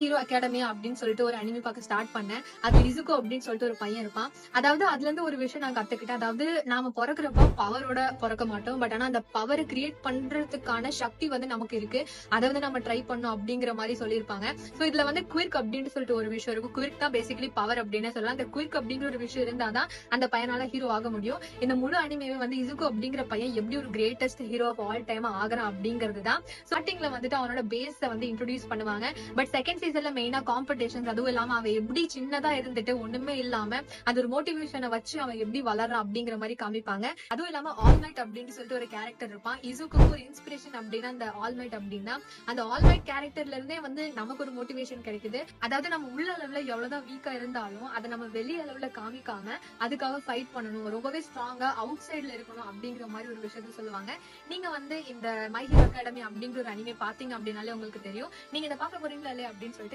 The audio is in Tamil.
ஹீரோ அகாடமி அப்படின்னு சொல்லிட்டு ஒரு அனிமி பார்க்க ஸ்டார்ட் பண்ணேன். அது இசுகோ அப்படின்னு சொல்லிட்டு ஒரு பையன் இருப்பான். அதாவது அதுல இருந்து ஒரு விஷயம் நான் கத்துக்கிட்டேன். அதாவது நாம பொறக்குறப்போ பவரோட பொறக்க மாட்டோம். பட் ஆனா அந்த பவர கிரியேட் பண்றதுக்கான சக்தி வந்து நமக்கு இருக்கு. அத வந்து நம்ம ட்ரை பண்ணணும் அப்படிங்கிற மாரி சொல்லியிருப்பாங்க. சோ இதுல வந்து குயிர்க் அப்படின்னு சொல்லிட்டு ஒரு விஷயம் இருக்கும். குயிர்க் தான் பேசிக்கலி பவர் அப்படின்னே சொல்லலாம். அந்த குயிர்க் அப்படிங்கிற ஒரு விஷயம் இருந்தா தான் அந்த பையனால ஹீரோ ஆக முடியும். இந்த முழு அனிமேவே வந்து இசுகோ அப்படிங்கிற பையன் எப்படி ஒரு greatest hero of all time ஆகுறான் அப்படிங்கிறது தான். ஸ்டார்டிங்ல வந்துட்டு அவனோட பேஸ வந்து இன்ட்ரோடியூஸ் பண்ணுவாங்க. பட் செகண்ட் சீசன்ல மெயினா காம்படிஷன்ஸ், அதுவும் இல்லாம அவன் எப்படி சின்னதா இருந்துட்டு ஒண்ணுமே இல்லாம அந்த ஒரு மோட்டிவேஷனை வச்சு அவன் எப்படி வளர்றான் அப்படிங்கிற மாதிரி காமிப்பாங்க. அதுவும் இல்லாம ஆல்மைட் அப்படின்னு சொல்லிட்டு ஒரு கேரக்டர் இருப்பான். இசுக்குக்கு ஒரு இன்ஸ்பிரேஷன் அப்படின்னா அந்த ஆல்மைட் அப்படின்னா அந்த ஆல்மைட் கேரக்டர்ல இருந்தே வந்து நமக்கு ஒரு மோட்டிவேஷன் கிடைக்குது. அதாவது நம்ம உள்ள அளவுல எவ்வளவுதான் வீக்கா இருந்தாலும் அதை நம்ம வெளி அளவுல காமிக்காம அதுக்காக ஃபைட் பண்ணணும், ரொம்பவே ஸ்ட்ராங்கா அவுட் சைட்ல இருக்கணும் அப்படிங்கிற மாதிரி ஒரு விஷயத்த சொல்லுவாங்க. நீங்க வந்து இந்த மை ஹீரோ அகாடமி அப்படிங்கிற ஒரு அனிமே பாத்தீங்க அப்படின்னாலே உங்களுக்கு தெரியும். நீங்க இதை பார்க்க போறீங்களா இல்லையா அப்படின்னு